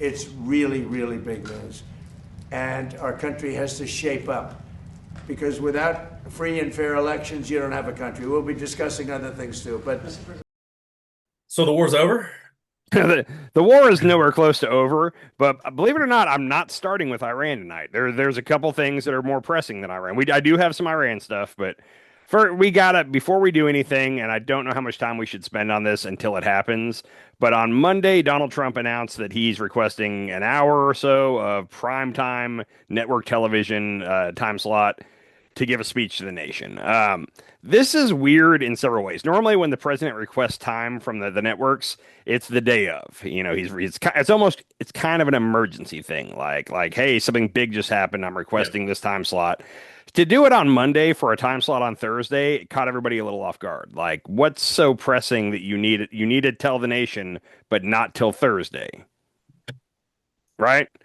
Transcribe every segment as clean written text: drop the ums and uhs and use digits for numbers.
It's really, really big news. And our country has to shape up, because without free and fair elections, you don't have a country. We'll be discussing other things too. But So the war's over? The war is nowhere close to over, but believe it or not, I'm not starting with Iran tonight. There's a couple things that are more pressing than Iran. I do have some Iran stuff, but we gotta before we do anything, and I don't know how much time we should spend on this until it happens. But on Monday, Donald Trump announced that he's requesting an hour or so of primetime network television time slot to give a speech to the nation. This is weird in several ways. Normally, when the president requests time from the networks, it's the day of. You know, it's kind of an emergency thing. Like, hey, something big just happened. I'm Yeah. requesting this time slot. To do it on Monday for a time slot on Thursday, it caught everybody a little off guard. Like, what's so pressing that you need to tell the nation, but not till Thursday, right? Yeah.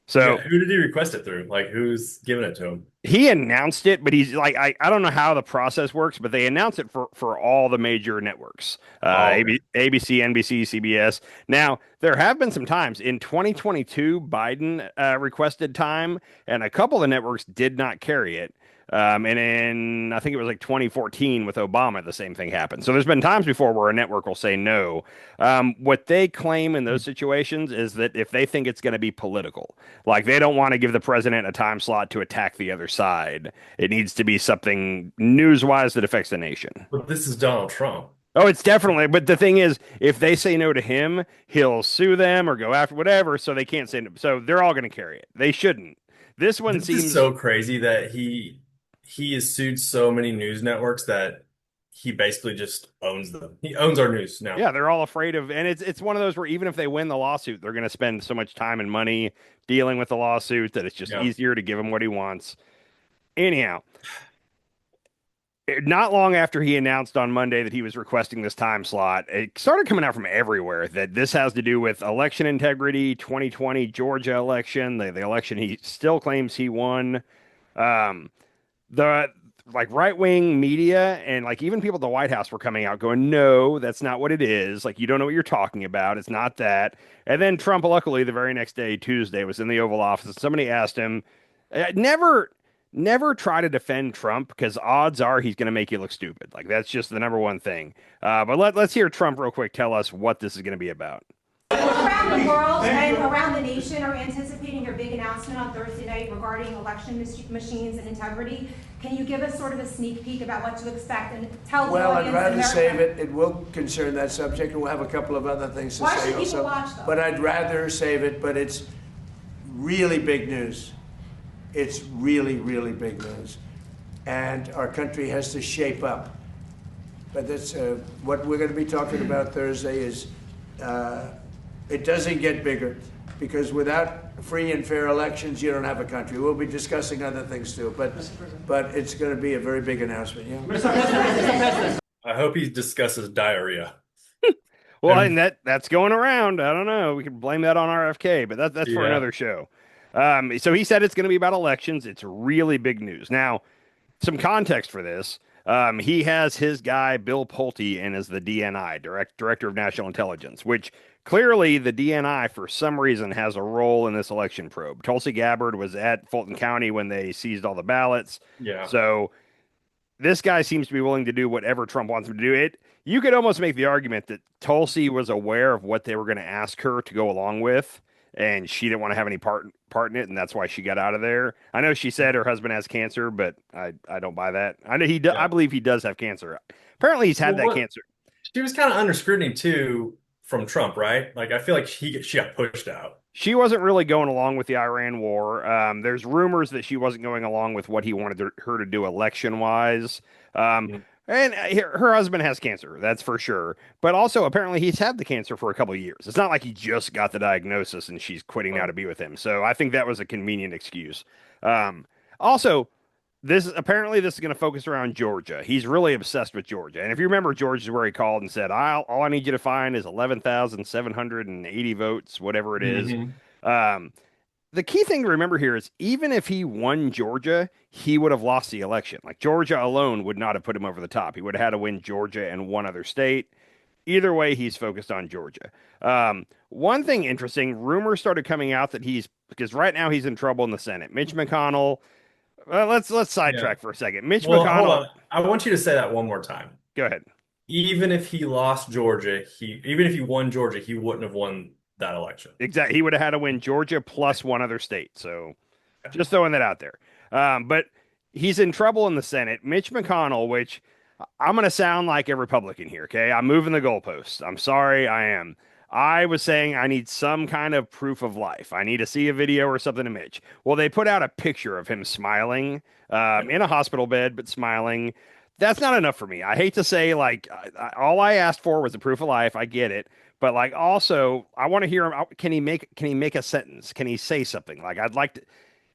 So Who did he request it through? Like, who's giving it to him? he announced it, but he's like, I don't know how the process works, but they announce it for all the major networks, Oh, okay. ABC, NBC, CBS. Now, there have been some times in 2022, Biden requested time, and a couple of the networks did not carry it. And in, I think it was like 2014 with Obama, the same thing happened. So there's been times before where a network will say no. What they claim in those situations is that if they think it's going to be political, like they don't want to give the president a time slot to attack the other side, it needs to be something news-wise that affects the nation. But this is Donald Trump. Oh, it's definitely. But the thing is, if they say no to him, he'll sue them or go after whatever. So they can't say no. So they're all going to carry it. They shouldn't. This one This is seems. so crazy that he has sued so many news networks that he basically just owns them. He owns our news now. Yeah, they're all afraid of, and it's one of those where even if they win the lawsuit, they're going to spend so much time and money dealing with the lawsuit that it's just Yeah. easier to give him what he wants. Anyhow, not long after he announced on Monday that he was requesting this time slot, it started coming out from everywhere that this has to do with election integrity, 2020 Georgia election, the election he still claims he won. Um, the like right wing media and like even people at the White House were coming out going, no, that's not what it is. Like, you don't know what you're talking about. It's not that. And then Trump, luckily, the very next day, Tuesday, was in the Oval Office. And somebody asked him, never try to defend Trump because odds are he's going to make you look stupid. Like, that's just the number one thing. But let's hear Trump real quick tell us what this is going to be about. Around the world and around the nation are anticipating your big announcement on Thursday night regarding election machines and integrity. Can you give us sort of a sneak peek about what to expect and tell the well, audience I'd rather in save America? it. It will concern that subject, and we'll have a couple of other things to Why say should people also. watch, though? But I'd rather save it. But it's really big news. It's really, really big news, and our country has to shape up. But that's what we're going to be talking about Thursday. Is it doesn't get bigger, because without free and fair elections, you don't have a country. We'll be discussing other things too, but it's going to be a very big announcement. Yeah. I hope he discusses diarrhea. Well, And and that's going around. I don't know. We can blame that on RFK, but that's for yeah. another show. So he said it's going to be about elections. It's really big news. Now, some context for this. He has his guy, Bill Pulte, in as the DNI, Director of National Intelligence, which clearly the DNI, for some reason, has a role in this election probe. Tulsi Gabbard was at Fulton County when they seized all the ballots. Yeah. So this guy seems to be willing to do whatever Trump wants him to do. You could almost make the argument that Tulsi was aware of what they were going to ask her to go along with, and she didn't want to have any part in it, and that's why she got out of there. I know she said her husband has cancer, but I don't buy that. I know I Yeah. believe he does have cancer. Apparently, he's had Well, that what cancer. she was kind of under scrutiny too from Trump, right? Like I feel like she got pushed out. She wasn't really going along with the Iran war. There's rumors that she wasn't going along with what he wanted her to do election wise. Um, Mhm. and her husband has cancer, that's for sure. But also, apparently, he's had the cancer for a couple of years. It's not like he just got the diagnosis and she's quitting now Oh, to be with him. So I think that was a convenient excuse. Also, this is going to focus around Georgia. He's really obsessed with Georgia. And if you remember, Georgia is where he called and said, all I need you to find is 11,780 votes, whatever it is. mhm. Um, the key thing to remember here is even if he won Georgia, he would have lost the election. Like Georgia alone would not have put him over the top. He would have had to win Georgia and one other state. Either way, he's focused on Georgia. One thing interesting, rumors started coming out that because right now he's in trouble in the Senate. Mitch McConnell. Let's Yeah. sidetrack for a second. Mitch Well, hold McConnell. on. I want you to say that one more time. Go ahead. Even if he lost Georgia, even if he won Georgia, he wouldn't have won that election. Exactly. He would have had to win Georgia plus one other state. So just throwing that out there. But he's in trouble in the Senate. Mitch McConnell, which I'm going to sound like a Republican here. Okay. I'm moving the goalposts. I'm sorry. I am. I was saying I need some kind of proof of life. I need to see a video or something to Mitch. Well, they put out a picture of him smiling in a hospital bed, but smiling. That's not enough for me. I hate to say, like, all I asked for was a proof of life. I get it. But like also, I want to hear him. Can he make a sentence? Can he say something? Like I'd like to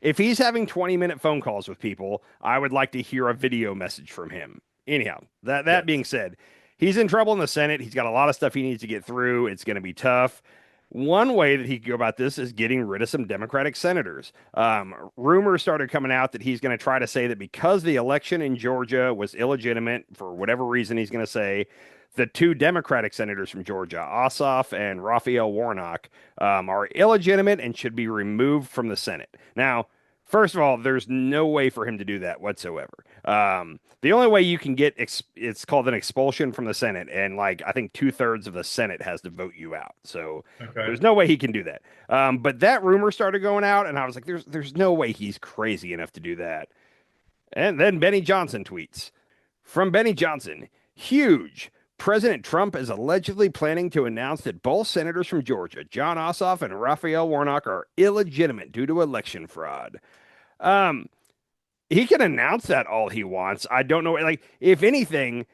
if he's having 20-minute phone calls with people, I would like to hear a video message from him. Anyhow, that Yes. being said, he's in trouble in the Senate. He's got a lot of stuff he needs to get through. It's going to be tough. One way that he could go about this is getting rid of some Democratic senators. Rumors started coming out that he's going to try to say that because the election in Georgia was illegitimate, for whatever reason he's going to say, the two Democratic senators from Georgia, Ossoff and Raphael Warnock, are illegitimate and should be removed from the Senate. Now, first of all, there's no way for him to do that whatsoever. The only way you can get it's called an expulsion from the Senate, and like I think 2/3 of the Senate has to vote you out. So Okay. there's no way he can do that. But that rumor started going out, and I was like, there's no way he's crazy enough to do that. And then Benny Johnson tweets from Benny Johnson, huge. President Trump is allegedly planning to announce that both senators from Georgia, John Ossoff and Raphael Warnock, are illegitimate due to election fraud. Um, he can announce that all he wants. I don't know. Like, if anything,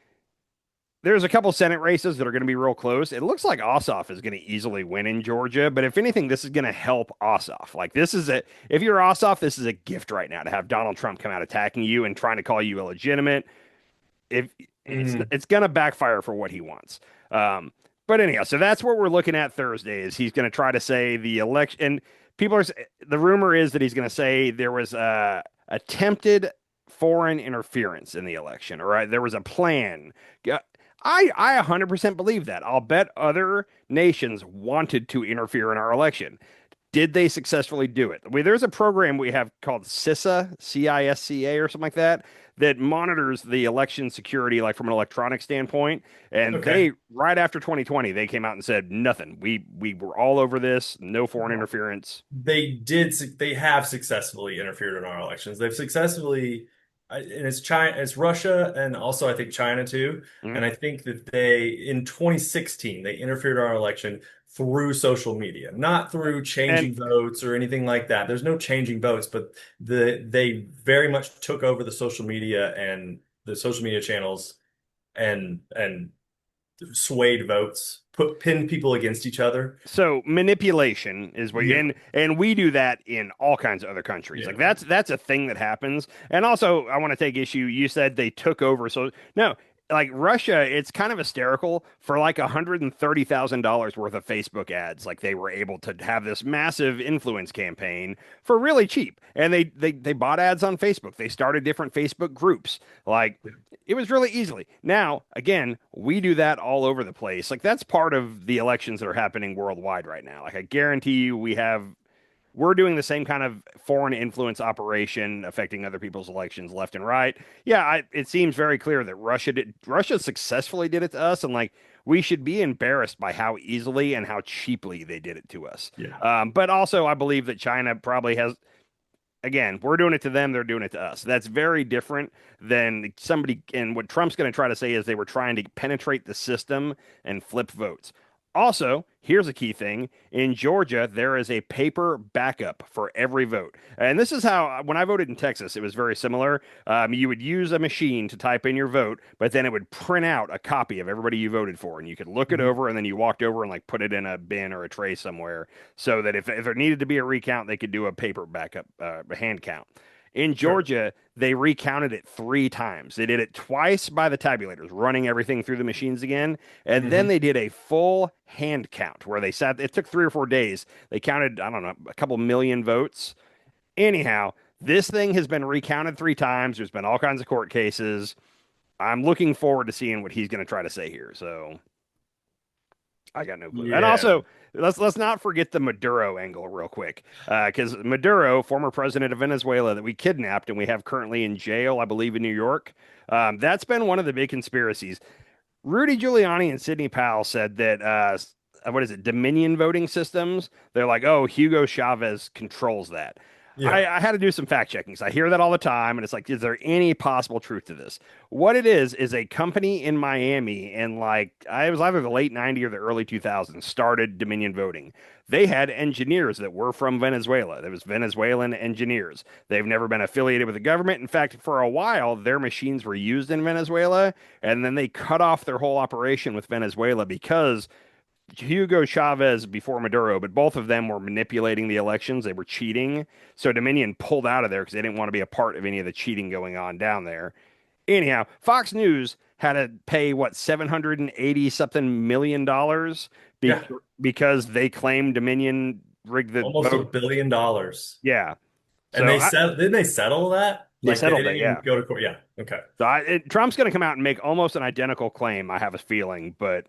there's a couple Senate races that are going to be real close. It looks like Ossoff is going to easily win in Georgia, but if anything, this is going to help Ossoff. Like, if you're Ossoff, this is a gift right now to have Donald Trump come out attacking you and trying to call you illegitimate. If it's going to backfire for what he wants. But anyhow, so that's what we're looking at Thursday is he's going to try to say the election. And the rumor is that he's going to say there was attempted foreign interference in the election. All right. There was a plan. I 100% believe that. I'll bet other nations wanted to interfere in our election. Did they successfully do it? There's a program we have called CISA, CISCA, or something like that, that monitors the election security, like from an electronic standpoint. And Okay. right after 2020, they came out and said nothing. We were all over this. No foreign interference. They have successfully interfered in our elections. They've successfully, and it's China, it's Russia, and also I think China too. Mhm. And I think that in 2016, they interfered in our election through social media, not through changing And votes or anything like that. There's no changing votes, but they very much took over the social media channels and swayed votes, pinned people against each other. so manipulation is what, Yeah. and we do that in all kinds of other countries. Yeah. Like that's a thing that happens. And also, I want to take issue. You said they took over. So no, like Russia, it's kind of hysterical for like $130,000 worth of Facebook ads. Like they were able to have this massive influence campaign for really cheap, and they bought ads on Facebook. They started different Facebook groups. Like it was really easily. Now, again, we do that all over the place. Like that's part of the elections that are happening worldwide right now. Like I guarantee you, we're doing the same kind of foreign influence operation affecting other people's elections left and right. Yeah, it seems very clear that Russia successfully did it to us, and like we should be embarrassed by how easily and how cheaply they did it to us. Yeah. But also, I believe that China probably has. Again, we're doing it to them; they're doing it to us. That's very different than somebody. And what Trump's going to try to say is they were trying to penetrate the system and flip votes. Also, here's a key thing. In Georgia, there is a paper backup for every vote. And this is how, when I voted in Texas, it was very similar. You would use a machine to type in your vote, but then it would print out a copy of everybody you voted for. And you could look it over, and then you walked over and like put it in a bin or a tray somewhere so that if there needed to be a recount, they could do a paper backup, a hand count. In Sure. Georgia, they recounted it 3 times. They did it twice by the tabulators, running everything through the machines again. And then they did a full hand count where it took 3 or 4 days. They counted, I don't know, a couple million votes. Anyhow, this thing has been recounted 3 times. There's been all kinds of court cases. I'm looking forward to seeing what he's going to try to say here. So I got no clue. And Yeah. also, let's not forget the Maduro angle real quick, because Maduro, former president of Venezuela that we kidnapped and we have currently in jail, I believe in New York, that's been one of the big conspiracies. Rudy Giuliani and Sidney Powell said that what is it, Dominion voting systems? They're like, oh, Hugo Chavez controls that. Yeah. I had to do some fact checking. So I hear that all the time, and it's like, is there any possible truth to this? What it is a company in Miami, and like I was either the late '90s or the early 2000s, started Dominion voting. They had engineers that were from Venezuela. There was Venezuelan engineers. They've never been affiliated with the government. In fact, for a while, their machines were used in Venezuela, and then they cut off their whole operation with Venezuela because Hugo Chavez before Maduro, but both of them were manipulating the elections. They were cheating. So Dominion pulled out of there because they didn't want to be a part of any of the cheating going on down there. Anyhow, Fox News had to pay what, 780 something million dollars Yeah. because they claimed Dominion rigged the Almost vote. $1 billion. Yeah. And So didn't they settle that? they Like settled didn't it, even yeah. go to court. Yeah. Okay. So Trump's going to come out and make almost an identical claim, I have a feeling. But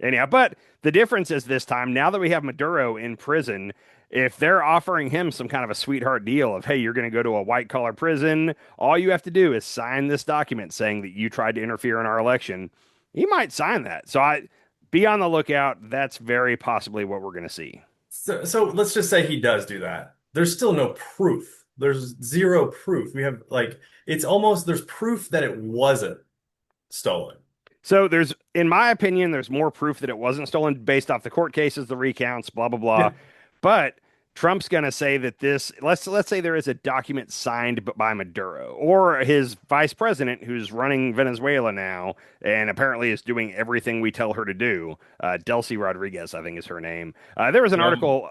anyhow, but the difference is this time, now that we have Maduro in prison, if they're offering him some kind of a sweetheart deal of, hey, you're going to go to a white collar prison, all you have to do is sign this document saying that you tried to interfere in our election, he might sign that. So be on the lookout. That's very possibly what we're going to see. So let's just say he does do that. There's still no proof. There's zero proof. We have like there's proof that it wasn't stolen. So in my opinion, there's more proof that it wasn't stolen based off the court cases, the recounts, blah blah blah. Yeah. But Trump's going to say that let's say there is a document signed by Maduro or his vice president who's running Venezuela now and apparently is doing everything we tell her to do. Delcy Rodriguez, I think is her name. There was an article.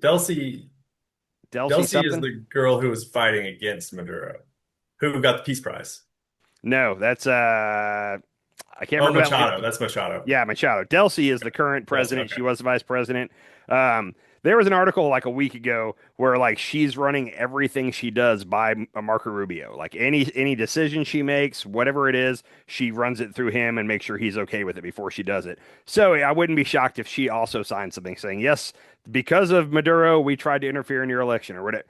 Delcy is something? the girl who was fighting against Maduro, who got the Peace Prize. No, that's I can't Oh, remember. Machado. That's Machado. Yeah, Machado. Delcy is the current president. Okay. She was the vice president. There was an article like a week ago where like she's running everything she does by Marco Rubio. Like any decision she makes, whatever it is, she runs it through him and makes sure he's okay with it before she does it. So I wouldn't be shocked if she also signed something saying, yes, because of Maduro, we tried to interfere in your election or whatever.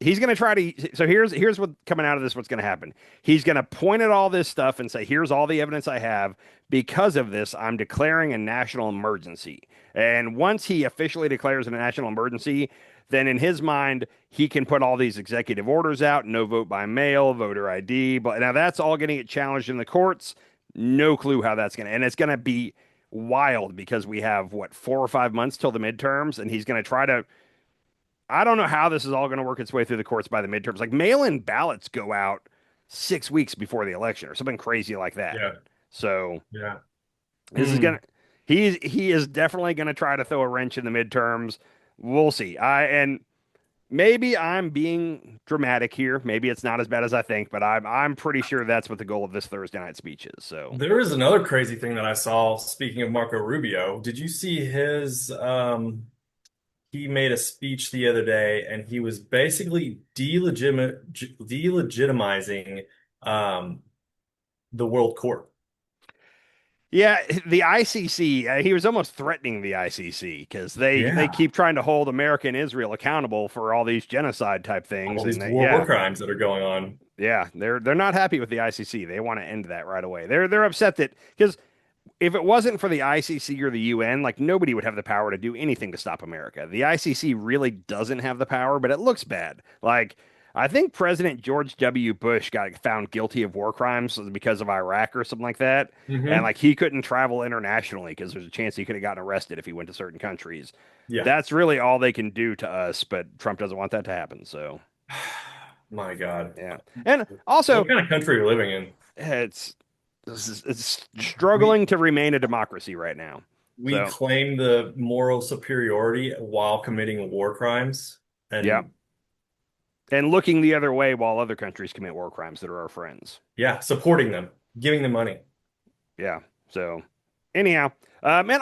He's going to try to. So here's what coming out of this. What's going to happen? He's going to point at all this stuff and say, "Here's all the evidence I have. Because of this, I'm declaring a national emergency." And once he officially declares a national emergency, then in his mind, he can put all these executive orders out: no vote by mail, voter ID. But now that's all going to get challenged in the courts. No clue how that's going to. And it's going to be wild because we have 4 or 5 months till the midterms, and he's going to try to. I don't know how this is all going to work its way through the courts by the midterms. Like mail-in ballots go out 6 weeks before the election or something crazy like that. Yeah. So yeah, this is gonna. He is definitely going to try to throw a wrench in the midterms. We'll see. And maybe I'm being dramatic here. Maybe it's not as bad as I think, but I'm pretty sure that's what the goal of this Thursday night speech is. So there is another crazy thing that I saw. Speaking of Marco Rubio, did you see his? He made a speech the other day, and he was basically delegitimizing the World Court. Yeah, the ICC, he was almost threatening the ICC because they keep trying to hold America and Israel accountable for all these genocide type things. All these war crimes that are going on. Yeah, they're not happy with the ICC. They want to end that right away. They're upset that because if it wasn't for the ICC or the UN, like nobody would have the power to do anything to stop America. The ICC really doesn't have the power, but it looks bad. Like I think President George W. Bush got found guilty of war crimes because of Iraq or something like that. Mm-hmm. And like he couldn't travel internationally because there's a chance he could have gotten arrested if he went to certain countries. Yeah. That's really all they can do to us, but Trump doesn't want that to happen. So my God. Yeah. And also what kind of country are we living in? It's struggling to remain a democracy right now. We claim the moral superiority while committing war crimes. And and looking the other way while other countries commit war crimes that are our friends. Yeah, supporting them, giving them money. Yeah. So anyhow, and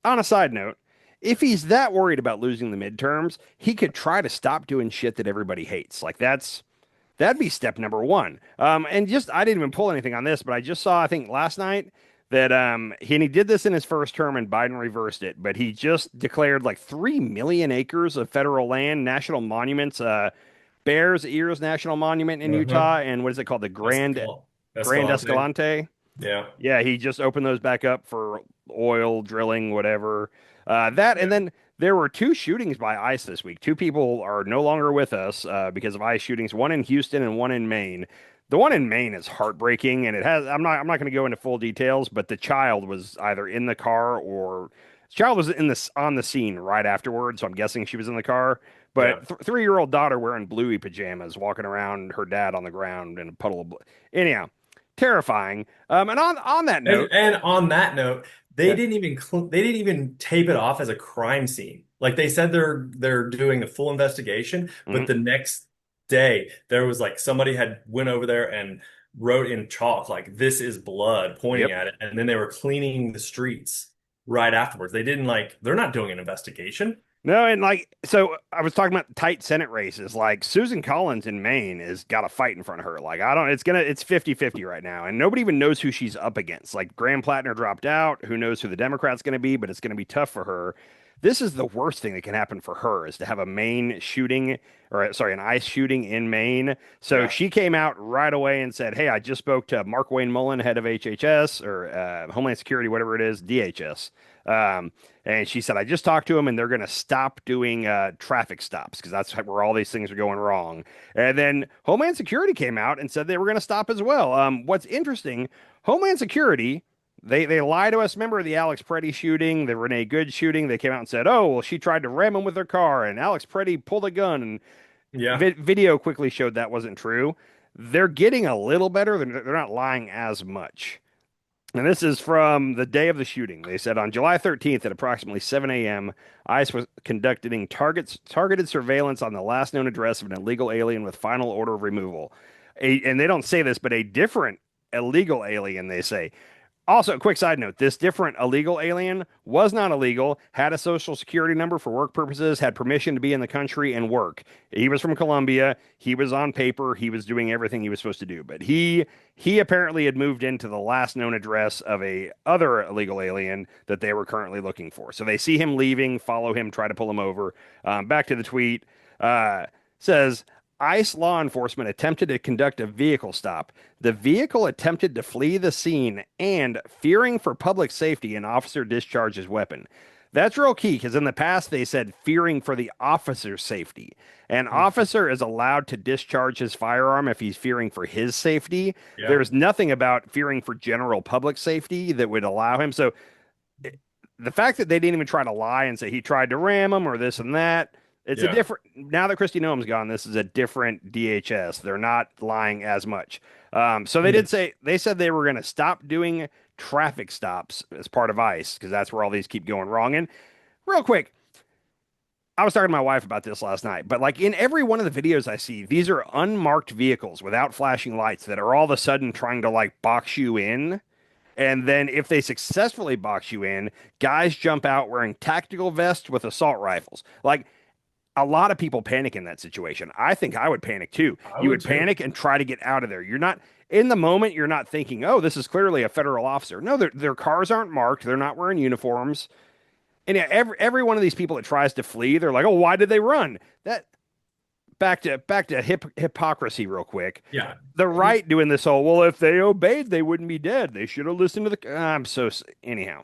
on a side note, if he's that worried about losing the midterms, he could try to stop doing shit that everybody hates. Like that'd be step number one. And I didn't even pull anything on this, but I just saw, I think last night, that he did this in his first term and Biden reversed it, but he just declared like 3 million acres of federal land, national monuments, Bears Ears National Monument in Uh-huh. Utah, and what is it called? The Grand Escalante. Escalante. Yeah. Yeah, he just opened those back up for oil drilling, whatever. That Yeah. and then there were two shootings by ICE this week. Two people are no longer with us because of ICE shootings. One in Houston and one in Maine. The one in Maine is heartbreaking, and it has. I'm not going to go into full details, but the child was either in the car or the child was in this on the scene right afterwards. So I'm guessing she was in the car. Yeah. But 3-year-old daughter wearing bluey pajamas, walking around her dad on the ground in a puddle of blood. Anyhow, terrifying. And on that note, And on that note, yeah. they didn't even tape it off as a crime scene. Like they said they're doing a full investigation, but Mhm. the next day there was like somebody had went over there and wrote in chalk like this is blood pointing Yep. at it, and then they were cleaning the streets right afterwards. They didn't like they're not doing an investigation. No, and like, so I was talking about tight Senate races. Like, Susan Collins in Maine has got a fight in front of her. Like, it's 50-50 right now, and nobody even knows who she's up against. Like, Graham Plattner dropped out. Who knows who the Democrat's going to be, but it's going to be tough for her. This is the worst thing that can happen for her is to have a Maine shooting, or sorry, an ICE shooting in Maine. So Yeah. she came out right away and said, "Hey, I just spoke to Mark Wayne Mullen, head of HHS or Homeland Security, whatever it is, DHS." Um, and she said, I just talked to him and they're going to stop doing traffic stops because that's where all these things are going wrong. And then Homeland Security came out and said they were going to stop as well. What's interesting, Homeland Security, they lie to us. Remember the Alex Preddy shooting, the Renee Good shooting? They came out and said, oh, well, she tried to ram him with her car and Alex Preddy pulled a gun. And Yeah. video quickly showed that wasn't true. They're getting a little better. They're not lying as much. And this is from the day of the shooting. They said on July 13th at approximately 7 a.m., ICE was conducting targeted surveillance on the last known address of an illegal alien with final order of removal. And they don't say this, but a different illegal alien, they say. Also, a quick side note, this different illegal alien was not illegal, had a social security number for work purposes, had permission to be in the country and work. He was from Colombia. He was on paper. He was doing everything he was supposed to do. But he apparently had moved into the last known address of a other illegal alien that they were currently looking for. So they see him leaving, follow him, try to pull him over. Back to the tweet. Says ICE law enforcement attempted to conduct a vehicle stop. The vehicle attempted to flee the scene and, fearing for public safety, an officer discharged his weapon. That's real key because in the past they said fearing for the officer's safety. An officer is allowed to discharge his firearm if he's fearing for his safety. Yeah. There's nothing about fearing for general public safety that would allow him. So the fact that they didn't even try to lie and say he tried to ram him or this and that, it's a Yeah. different. Now that Kristi Noem's gone, this is a different DHS. They're not lying as much. So they said they were going to stop doing traffic stops as part of ICE because that's where all these keep going wrong. And real quick, I was talking to my wife about this last night, but like in every one of the videos I see, these are unmarked vehicles without flashing lights that are all of a sudden trying to like box you in. And then if they successfully box you in, guys jump out wearing tactical vests with assault rifles. Like a lot of people panic in that situation. I think I would panic too. I You would would too. panic and try to get out of there. You're not in the moment, you're not thinking, oh, this is clearly a federal officer. No, their cars aren't marked. They're not wearing uniforms. And yeah, every one of these people that tries to flee, they're like, oh, why did they run? That back to hypocrisy real quick. Yeah. The right doing this whole, well, if they obeyed, they wouldn't be dead. They should have listened to the. Anyhow.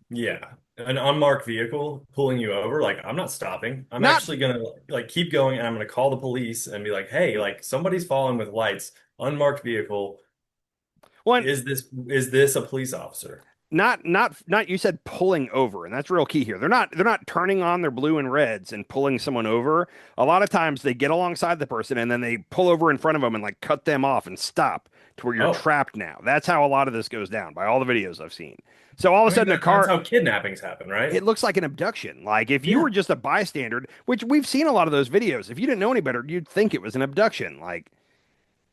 Yeah. An unmarked vehicle pulling you over, like I'm not stopping. I'm Not actually gonna like keep going and I'm gonna call the police and be like, hey, like somebody's following with lights, unmarked vehicle. one. Is this a police officer? Not you said pulling over, and that's real key here. They're not turning on their blue and reds and pulling someone over. A lot of times they get alongside the person and then they pull over in front of them and like cut them off and stop to where you're Oh, trapped now. That's how a lot of this goes down by all the videos I've seen. So all of I a mean sudden a that's car, how kidnappings happen, right? it looks like an abduction. Like if you Yeah. were just a bystander, which we've seen a lot of those videos, if you didn't know any better, you'd think it was an abduction. Like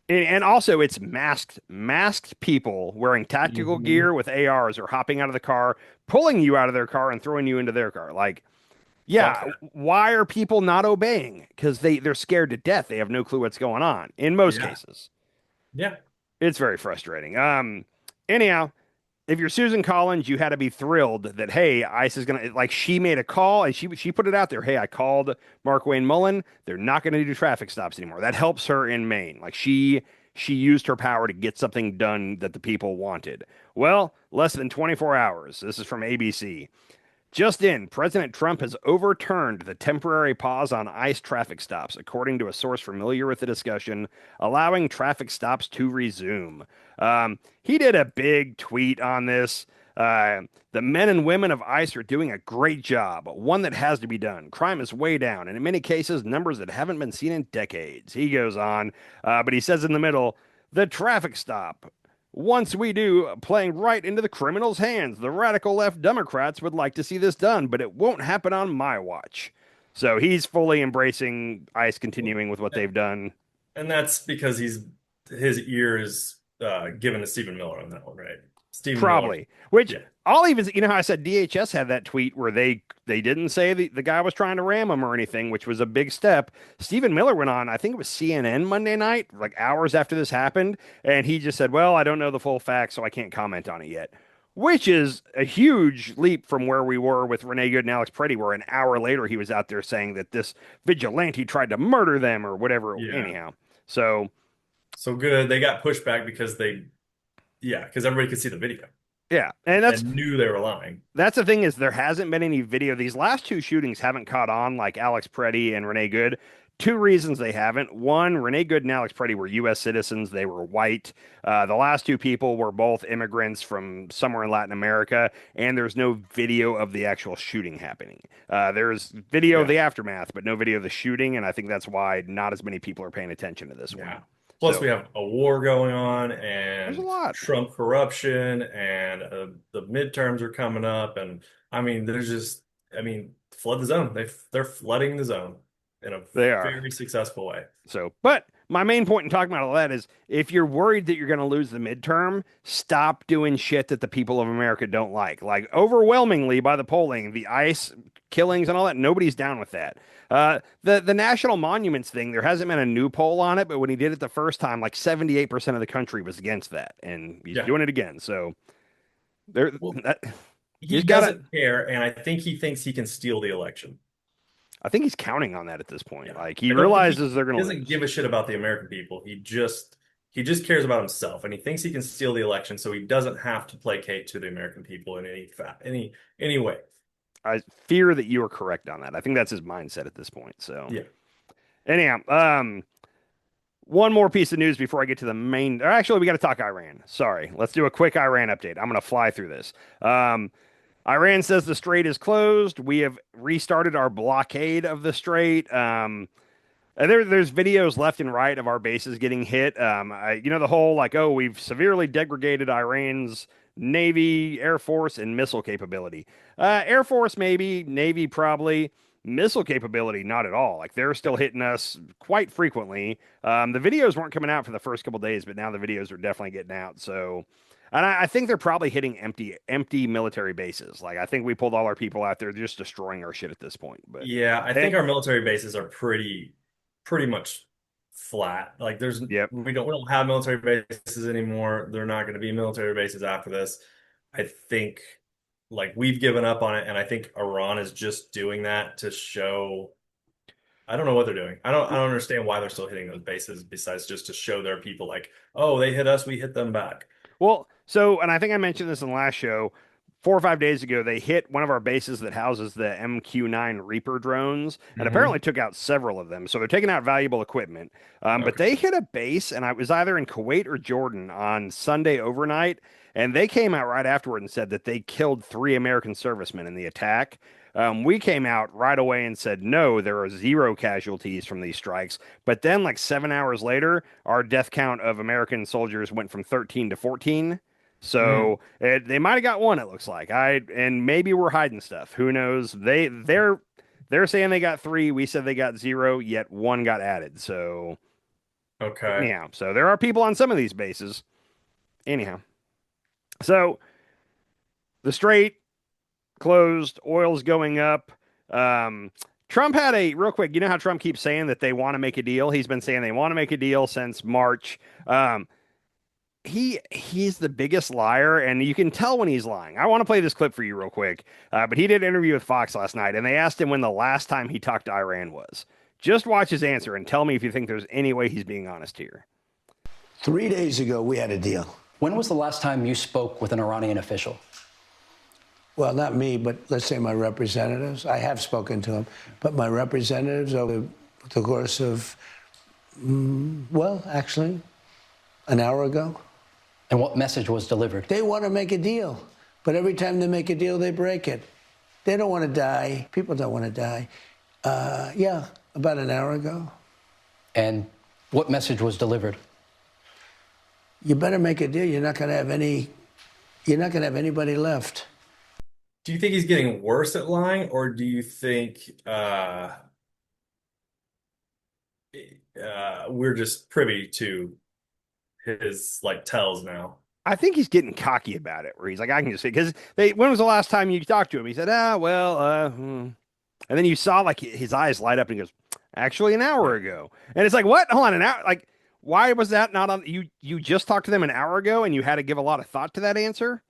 and also it's masked people wearing tactical Mhm. gear with ARs or hopping out of the car, pulling you out of their car and throwing you into their car. Like, Fuck yeah, that. why are people not obeying? Because they're scared to death. They have no clue what's going on in most Yeah. cases. Yeah. It's very frustrating. Anyhow, if you're Susan Collins, you had to be thrilled that, hey, ICE is gonna, like, she made a call and she put it out there. Hey, I called Mark Wayne Mullen. They're not going to do traffic stops anymore. That helps her in Maine. Like, she used her power to get something done that the people wanted. Well, less than 24 hours. This is from ABC. Just in, President Trump has overturned the temporary pause on ICE traffic stops, according to a source familiar with the discussion, allowing traffic stops to resume. He did a big tweet on this. The men and women of ICE are doing a great job, one that has to be done. Crime is way down, and in many cases, numbers that haven't been seen in decades. He goes on, but he says in the middle, the traffic stop. Once we do, playing right into the criminals' hands. The radical left Democrats would like to see this done, but it won't happen on my watch. So he's fully embracing ICE continuing with what they've done. And that's because his ear is given to Stephen Miller on that one, right? Stephen Probably. Miller. Which Yeah. I'll even, you know how I said DHS had that tweet where they didn't say the guy was trying to ram him or anything, which was a big step. Stephen Miller went on, I think it was CNN Monday night, like hours after this happened, and he just said, well, I don't know the full facts, so I can't comment on it yet. Which is a huge leap from where we were with Renee Good and Alex Preddy, where an hour later he was out there saying that this vigilante tried to murder them or whatever. Yeah. Anyhow, so good. They got pushed back because because everybody could see the video yeah, and that's and knew they were lying. That's the thing is there hasn't been any video. These last two shootings haven't caught on like Alex Preddy and Renee Good. Two reasons they haven't. One, Renee Good and Alex Preddy were U.S. citizens. They were white. The last two people were both immigrants from somewhere in Latin America, and there's no video of the actual shooting happening. There's video of the aftermath, but no video of the shooting, and I think that's why not as many people are paying attention to this one. Plus, we have a war going on, and there's a lot. Trump corruption, and the midterms are coming up, and I mean, flood the zone. They're flooding the zone in a very successful way. So, but my main point in talking about all that is, if you're worried that you're going to lose the midterm, stop doing shit that the people of America don't like. Like overwhelmingly by the polling, the ICE killings and all that, nobody's down with that. The national monuments thing, there hasn't been a new poll on it, but when he did it the first time, like 78% of the country was against that, and he's doing it again. So he doesn't care, and I think he thinks he can steal the election. I think he's counting on that at this point. Like he realizes they're going to. He doesn't give a shit about the American people. He just cares about himself, and he thinks he can steal the election, so he doesn't have to placate to the American people in any way. I fear that you are correct on that. I think that's his mindset at this point. So yeah. Anyhow, one more piece of news before I get to the main. Actually, we got to talk Iran. Sorry, let's do a quick Iran update. I'm going to fly through this. Iran says the strait is closed. We have restarted our blockade of the strait. And there's videos left and right of our bases getting hit. The whole like, oh, we've severely degraded Iran's Navy, Air Force, and missile capability. Air Force, maybe. Navy, probably. Missile capability, not at all. Like they're still hitting us quite frequently. The videos weren't coming out for the first couple days, but now the videos are definitely getting out. So, and I think they're probably hitting empty military bases. Like I think we pulled all our people out there, just destroying our shit at this point. But yeah, I think our military bases are pretty much flat. Like we don't have military bases anymore. They're not going to be military bases after this. I think like we've given up on it, and I think Iran is just doing that to show. I don't know what they're doing. I don't understand why they're still hitting those bases besides just to show their people like, oh, they hit us, we hit them back. Well, so, and I think I mentioned this in the last show, 4 or 5 days ago, they hit one of our bases that houses the MQ-9 Reaper drones and apparently took out several of them. So they're taking out valuable equipment. But they hit a base, and I was either in Kuwait or Jordan on Sunday overnight, and they came out right afterward and said that they killed 3 American servicemen in the attack. We came out right away and said, no, there are 0 casualties from these strikes. But then like 7 hours later, our death count of American soldiers went from 13 to 14. So they might have got 1, it looks like. And maybe we're hiding stuff. Who knows? They're saying they got 3. We said they got 0, yet 1 got added. So yeah. So there are people on some of these bases. Anyhow. So the strait closed, oil's going up. Trump had real quick, you know how Trump keeps saying that they want to make a deal? He's been saying they want to make a deal since March. he's the biggest liar, and you can tell when he's lying. I want to play this clip for you real quick, but he did an interview with Fox last night, and they asked him when the last time he talked to Iran was. Just watch his answer and tell me if you think there's any way he's being honest here. 3 days ago, we had a deal. When was the last time you spoke with an Iranian official? Well, not me, but let's say my representatives. I have spoken to them, but my representatives over the course of, well, actually, an hour ago. And what message was delivered? They want to make a deal, but every time they make a deal, they break it. They don't want to die. People don't want to die. Yeah, about an hour ago. And what message was delivered? You better make a deal. You're not going to have anybody left. Do you think he's getting worse at lying, or do you think we're just privy to his like tells now? I think he's getting cocky about it, where he's like, I can just say, because when was the last time you talked to him? He said, and then you saw like his eyes light up and he goes, actually an hour ago. And it's like, what? Hold on, an hour? Like, why was that not on? You just talked to them an hour ago and you had to give a lot of thought to that answer?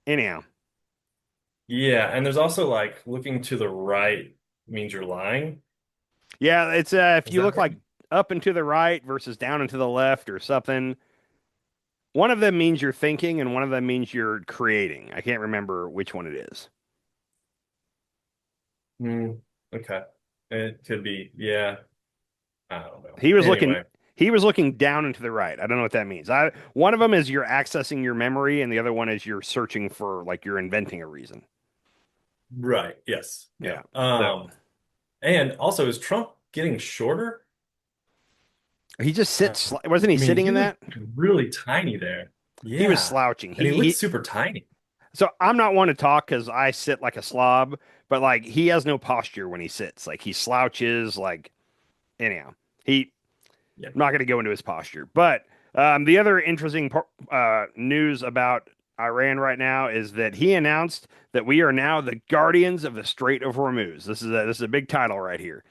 Anyhow. Yeah, and there's also like looking to the right means you're lying. Yeah, it's if you look like up and to the right versus down and to the left or something. One of them means you're thinking and one of them means you're creating. I can't remember which one it is. Okay. It could be, yeah. I don't know. He was looking down and to the right. I don't know what that means. One of them is you're accessing your memory and the other one is you're searching for, like, you're inventing a reason. Right. Yes. Yeah. And also, is Trump getting shorter? He just sits. Wasn't he sitting in that? Really tiny there. Yeah. He was slouching. And he looks super tiny. So I'm not one to talk because I sit like a slob, but like he has no posture when he sits. Like he slouches. Like anyhow, I'm not going to go into his posture. But the other interesting news about Iran right now is that he announced that we are now the guardians of the Strait of Hormuz. This is a big title right here.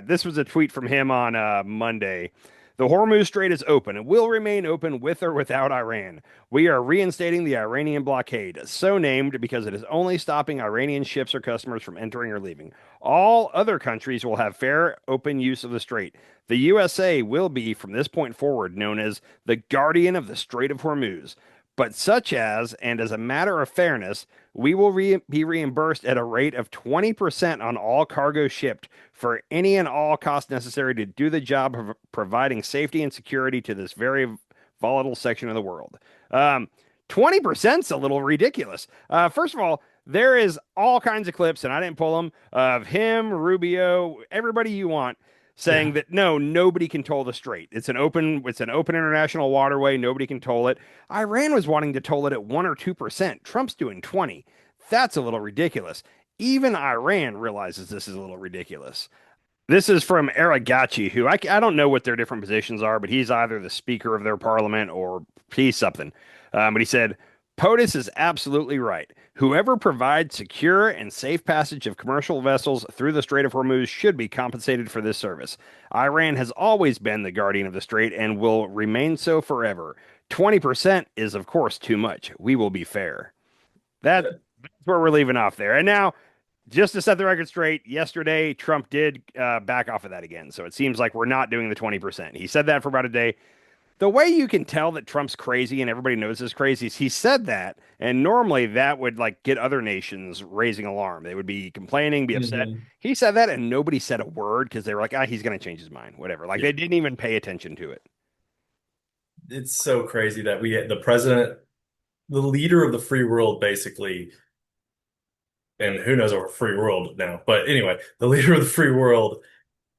This was a tweet from him on Monday. The Hormuz Strait is open and will remain open with or without Iran. We are reinstating the Iranian blockade, so named because it is only stopping Iranian ships or customers from entering or leaving. All other countries will have fair, open use of the strait. The USA will be, from this point forward, known as the guardian of the Strait of Hormuz. But such as, and as a matter of fairness, we will be reimbursed at a rate of 20% on all cargo shipped for any and all costs necessary to do the job of providing safety and security to this very volatile section of the world. 20% is a little ridiculous. First of all, there is all kinds of clips, and I didn't pull them, of him, Rubio, everybody you want, saying that nobody can toll the strait. It's an open international waterway. Nobody can toll it. Iran was wanting to toll it at 1 or 2%. Trump's doing 20. That's a little ridiculous. Even Iran realizes this is a little ridiculous. This is from Aragachi, who I don't know what their different positions are, but he's either the speaker of their parliament or he's something. But he said, POTUS is absolutely right. Whoever provides secure and safe passage of commercial vessels through the Strait of Hormuz should be compensated for this service. Iran has always been the guardian of the strait and will remain so forever. 20% is, of course, too much. We will be fair. That's where we're leaving off there. And now, just to set the record straight, yesterday, Trump did back off of that again. So it seems like we're not doing the 20%. He said that for about a day. The way you can tell that Trump's crazy and everybody knows he's crazy is he said that, and normally that would like get other nations raising alarm. They would be complaining, be upset. He said that, and nobody said a word because they were like, he's going to change his mind, whatever. Like they didn't even pay attention to it. It's so crazy that we had the president, the leader of the free world, basically, and who knows our free world now. But anyway, the leader of the free world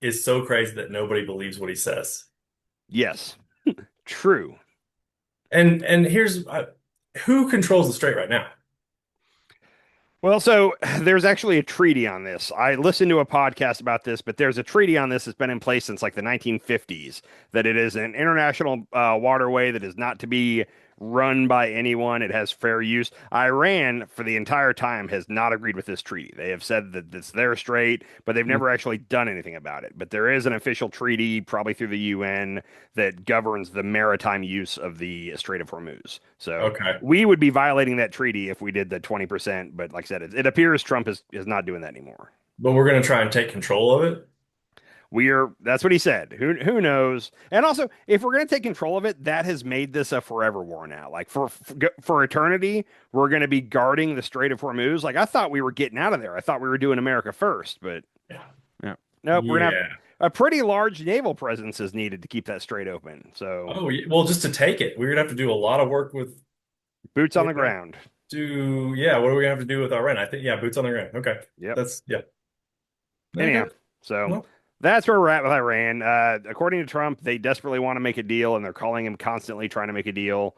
is so crazy that nobody believes what he says. Yes. True. And here's who controls the strait right now? Well, so there's actually a treaty on this. I listened to a podcast about this, but there's a treaty on this that's been in place since like the 1950s, that it is an international waterway that is not to be run by anyone. It has fair use. Iran, for the entire time, has not agreed with this treaty. They have said that it's their strait, but they've never actually done anything about it. But there is an official treaty, probably through the UN, that governs the maritime use of the Strait of Hormuz. So Okay. we would be violating that treaty if we did the 20%. But like I said, it appears Trump is not doing that anymore. But we're going to try and take control of it. That's what he said. Who knows? And also, if we're going to take control of it, that has made this a forever war now. Like for eternity, we're going to be guarding the Strait of Hormuz. Like I thought we were getting out of there. I thought we were doing America first, but Yeah. no. Nope, we're gonna have Yeah. a pretty large naval presence is needed to keep that strait open. So Oh, well, just to take it, we're going to have to do a lot of work with boots on the Yeah. ground. yeah, what do we have to do with Iran? I think, yeah, boots on the ground. Okay. Yep. Yeah. Anyhow, Okay. so Well, that's where we're at with Iran. According to Trump, they desperately want to make a deal, and they're calling him constantly trying to make a deal.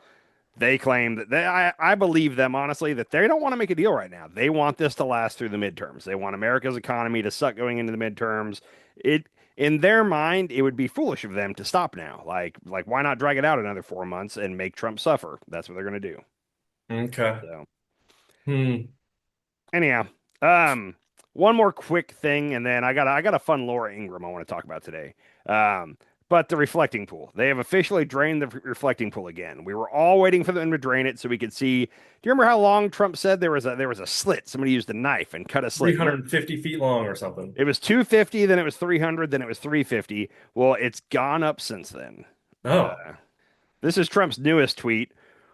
They claim that I believe them honestly that they don't want to make a deal right now. They want this to last through the midterms. They want America's economy to suck going into the midterms. In their mind, it would be foolish of them to stop now. Like why not drag it out another 4 months and make Trump suffer? That's what they're going to do. okay. So Hmm. anyhow, one more quick thing, and then I got a fun Laura Ingraham I want to talk about today. But the reflecting pool, they have officially drained the reflecting pool again. We were all waiting for them to drain it so we could see. Do you remember how long Trump said there was a slit? Somebody used a knife and cut a slit. 350 feet long or something. It was 250, then it was 300, then it was 350. Well, it's gone up since then. Oh. This is Trump's newest tweet.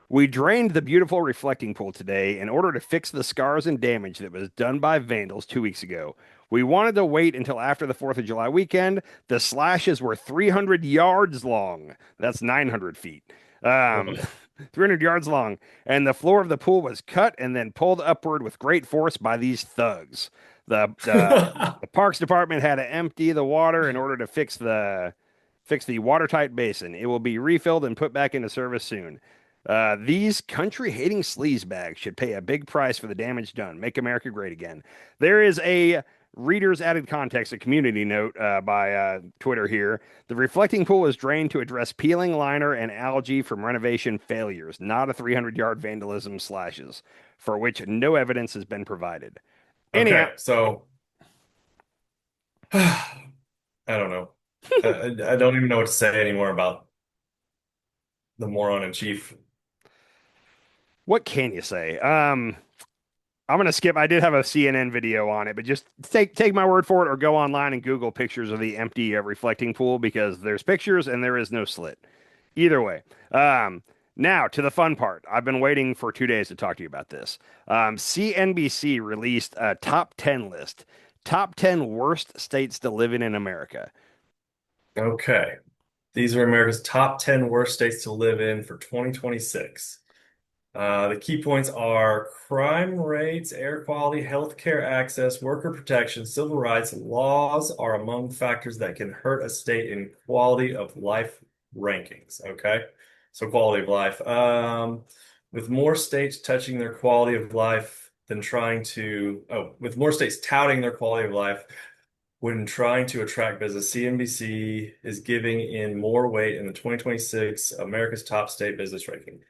We drained the beautiful reflecting pool today in order to fix the scars and damage that was done by vandals 2 weeks ago. We wanted to wait until after the 4th of July weekend. The slashes were 300 yards long. That's 900 feet. 300 yards long. And the floor of the pool was cut and then pulled upward with great force by these thugs. The Parks Department had to empty the water in order to fix the watertight basin. It will be refilled and put back into service soon. These country-hating sleazebags should pay a big price for the damage done. Make America great again. There is a reader's added context, a community note by Twitter here. The reflecting pool was drained to address peeling liner and algae from renovation failures, not a 300-yard vandalism slashes, for which no evidence has been provided. Anyhow, Okay, so I don't know. I don't even know what to say anymore about the moron in chief. what can you say? I'm gonna skip. I did have a CNN video on it, but just take my word for it, or go online and Google pictures of the empty reflecting pool, because there's pictures and there is no slit. Either way. Now to the fun part. I've been waiting for 2 days to talk to you about this. CNBC released a top 10 list, top 10 worst states to live in America. Okay. These are America's top 10 worst states to live in for 2026. The key points are crime rates, air quality, healthcare access, worker protection, civil rights. Laws are among factors that can hurt a state in quality of life rankings. Okay. So quality of life. With more states touching their quality of life than with more states touting their quality of life when trying to attract business, CNBC is giving in more weight in the 2026 America's Top State Business Ranking.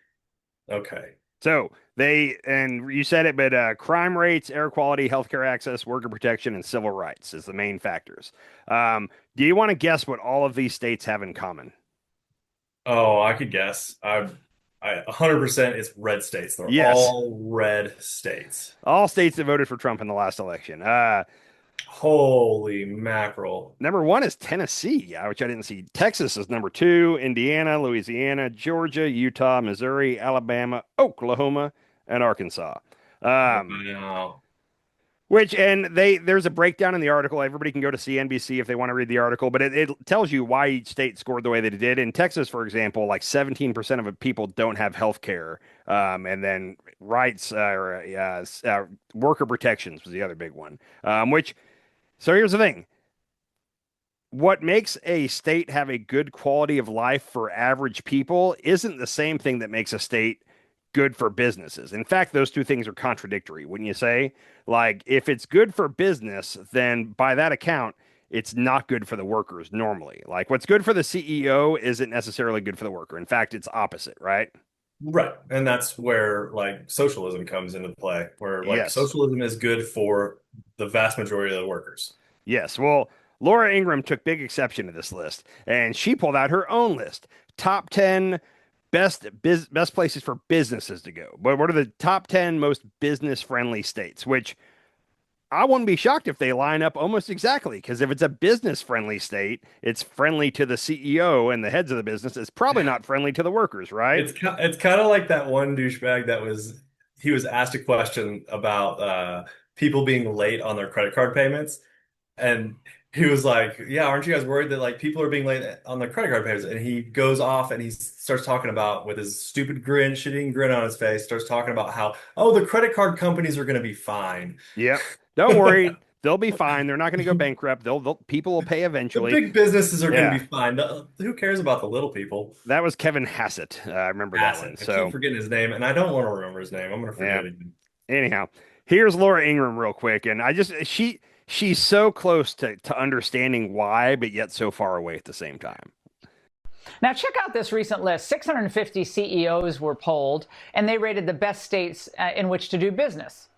Okay. So and you said it, but crime rates, air quality, healthcare access, worker protection, and civil rights is the main factors. Do you want to guess what all of these states have in common? Oh, I could guess. I 100% it's red states. They're Yes. all red states. All states that voted for Trump in the last election. Holy mackerel. Number one is Tennessee, which I didn't see. Texas is number two. Indiana, Louisiana, Georgia, Utah, Missouri, Alabama, Oklahoma, and Arkansas. Wow. There's a breakdown in the article. Everybody can go to CNBC if they want to read the article, but it tells you why each state scored the way that it did. In Texas, for example, like 17% of people don't have health care. And then worker protections was the other big one. So here's the thing. What makes a state have a good quality of life for average people isn't the same thing that makes a state good for businesses. In fact, those two things are contradictory, wouldn't you say? Like, if it's good for business, then by that account, it's not good for the workers normally. Like, what's good for the CEO isn't necessarily good for the worker. In fact, it's opposite, right? Right. And that's where like socialism comes into play, where like Yes. socialism is good for the vast majority of the workers. Yes. Well, Laura Ingraham took big exception to this list, and she pulled out her own list. Top 10 best places for businesses to go. But what are the top 10 most business friendly states? Which I wouldn't be shocked if they line up almost exactly, because if it's a business friendly state, it's friendly to the CEO and the heads of the business. It's probably not friendly to the workers, right? It's kind of like that one douchebag that he was asked a question about people being late on their credit card payments, and he was like, "Yeah, aren't you guys worried that like people are being late on their credit card payments?" And he goes off and he starts talking about with his stupid grin, shitting grin on his face, starts talking about how, "Oh, the credit card companies are going to be fine." Yep. Don't worry. They'll be fine. They're not going to go bankrupt. They'll people will pay The eventually. big businesses are going to Yeah. be fine. Who cares about the little people? That was Kevin Hassett. I remember that one. Bassett. I keep So, forgetting his name, and I don't want to remember his name. I'm going to yeah. forget it. Anyhow, here's Laura Ingraham real quick, and she's so close to understanding why, but yet so far away at the same time. Now, check out this recent list. 650 CEOs were polled, and they rated the best states in which to do business.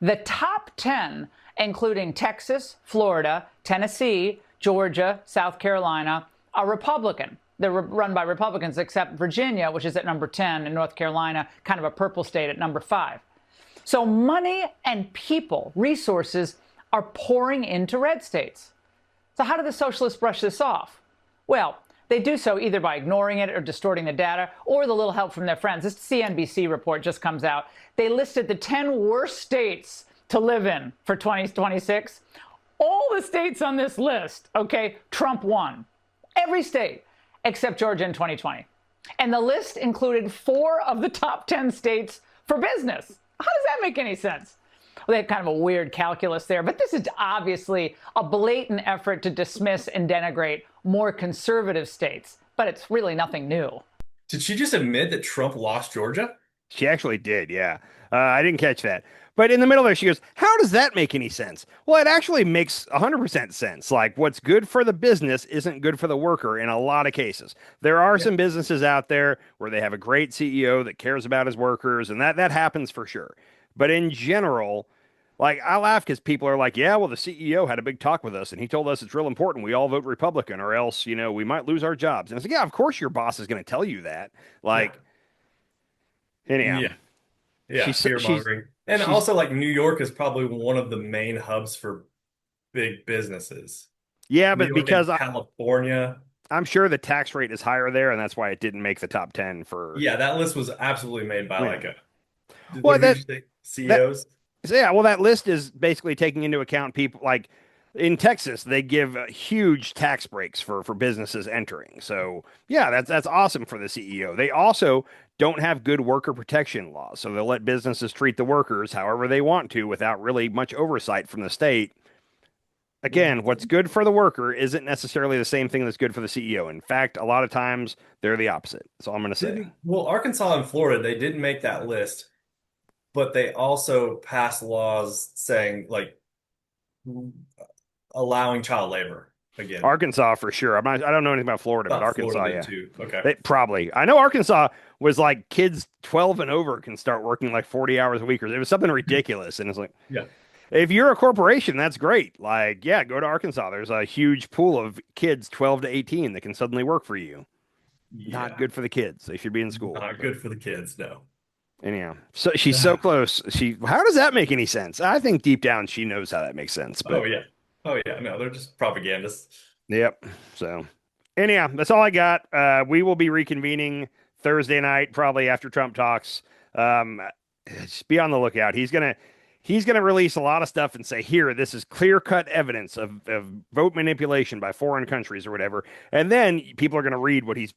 The top 10, including Texas, Florida, Tennessee, Georgia, South Carolina, are Republican. They're run by Republicans, except Virginia, which is at number 10, and North Carolina, kind of a purple state, at number 5. So money and people, resources, are pouring into red states. So how do the socialists brush this off? Well, they do so either by ignoring it or distorting the data, or with a little help from their friends. This CNBC report just comes out. They listed the 10 worst states to live in for 2026. All the states on this list, okay, Trump won. Every state except Georgia in 2020. And the list included 4 of the top 10 states for business. How does that make any sense? Well, they had kind of a weird calculus there, but this is obviously a blatant effort to dismiss and denigrate more conservative states. But it's really nothing new. Did she just admit that Trump lost Georgia? She actually did, yeah. I didn't catch that. But in the middle there, she goes, how does that make any sense? Well, it actually makes 100% sense. Like, what's good for the business isn't good for the worker in a lot of cases. There are some businesses out there where they have a great CEO that cares about his workers, and that happens for sure. But in general, like, I laugh because people are like, yeah, well, the CEO had a big talk with us, and he told us it's real important we all vote Republican, or else, we might lose our jobs. And it's like, yeah, of course your boss is going to tell you that. Like, anyhow. Yeah. Yeah, She's- fear mongering. And she's- also, like, New York is probably one of the main hubs for big businesses. Yeah, New but York and because California. I'm sure the tax rate is higher there, and that's why it didn't make the top 10 for. Yeah, that list was absolutely made by like a. Well, what did you say? CEOs. So yeah, well, that list is basically taking into account people like in Texas, they give huge tax breaks for businesses entering. So yeah, that's awesome for the CEO. They also don't have good worker protection laws, so they'll let businesses treat the workers however they want to without really much oversight from the state. Again, what's good for the worker isn't necessarily the same thing that's good for the CEO. In fact, a lot of times they're the opposite. That's all I'm going to say. Well, Arkansas and Florida, they didn't make that list, but they also passed laws saying like allowing child labor again. Arkansas for sure. I don't know anything about Florida, but Arkansas, Florida yeah. too. Okay. They probably. I know Arkansas was like kids 12 and over can start working like 40 hours a week, or it was something ridiculous. And it's like, Yeah. if you're a corporation, that's great. Like, yeah, go to Arkansas. There's a huge pool of kids 12 to 18 that can suddenly work for you. Not good for the kids. They should be in school. Not good for the kids, no. Anyhow, so she's so close. How does that make any sense? I think deep down she knows how that makes sense. But, Oh yeah. No, they're just propagandists. Yep. So anyhow, that's all I got. We will be reconvening Thursday night, probably after Trump talks. Just be on the lookout. He's gonna release a lot of stuff and say, here, this is clear-cut evidence of vote manipulation by foreign countries or whatever. And then people are going to read what he's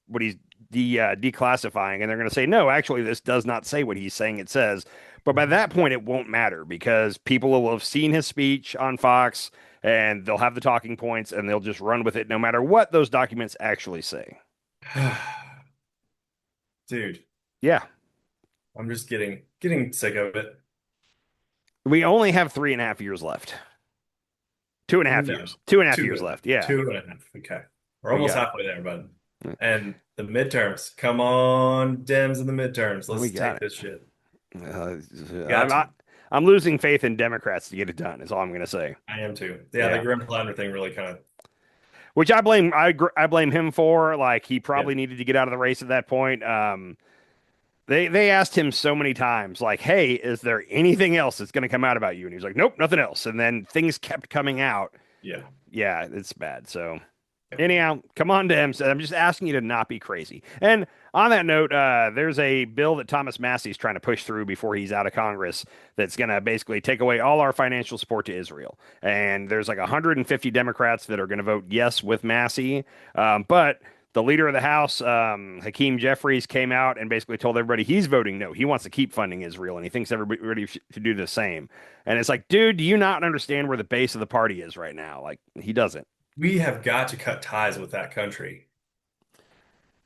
declassifying, and they're going to say, no, actually, this does not say what he's saying it says. But by that point, it won't matter because people will have seen his speech on Fox, and they'll have the talking points, and they'll just run with it no matter what those documents actually say. Dude, Yeah. I'm just getting sick of it. We only have 3.5 years left. 2.5 No. years. 2.5 years left. Yeah. 2.5. Okay. We're almost halfway there, bud. And the midterms. Come on, Dems in the midterms. We Let's got take it. this shit. Uh, Got to. I'm losing faith in Democrats to get it done. Is all I'm going to say. I am too. Yeah, the Grim Platter thing really kind of. Which I blame. I blame him for. Like he probably Yeah. needed to get out of the race at that point. They asked him so many times, like, "Hey, is there anything else that's going to come out about you?" And he was like, "Nope, nothing else." And then things kept coming out. Yeah. Yeah, it's bad. So, anyhow, come on, Dems. I'm just asking you to not be crazy. And on that note, there's a bill that Thomas Massey's trying to push through before he's out of Congress that's going to basically take away all our financial support to Israel. And there's like 150 Democrats that are going to vote yes with Massey. But the leader of the House, Hakeem Jeffries, came out and basically told everybody he's voting no. He wants to keep funding Israel, and he thinks everybody should do the same. And it's like, dude, do you not understand where the base of the party is right now? Like, he doesn't. We have got to cut ties with that country.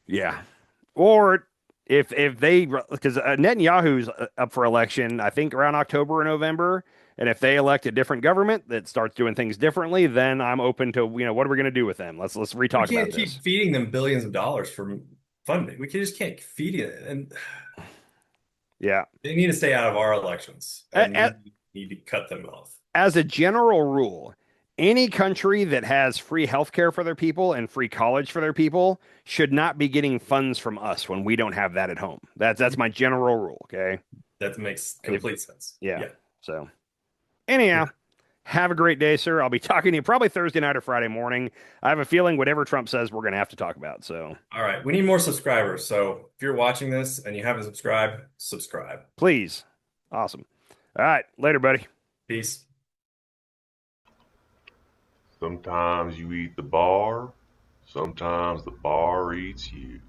Yeah. Or if they, because Netanyahu's up for election, I think around October or November. And if they elect a different government that starts doing things differently, then I'm open to, what are we going to do with them? Let's re-talk We about can't keep this. feeding them billions of dollars for funding. We just can't feed it, and Yeah. they need to stay out of our elections, and we need to cut them off. As a general rule, any country that has free healthcare for their people and free college for their people should not be getting funds from us when we don't have that at home. That's my general rule. Okay. That makes complete sense. Yeah. So, anyhow, have a great day, sir. I'll be talking to you probably Thursday night or Friday morning. I have a feeling whatever Trump says, we're going to have to talk about. So, All right, we need more subscribers. So if you're watching this and you haven't subscribed, subscribe. please. Awesome. All right. Later, buddy. Peace. Sometimes you eat the bar, sometimes the bar eats you.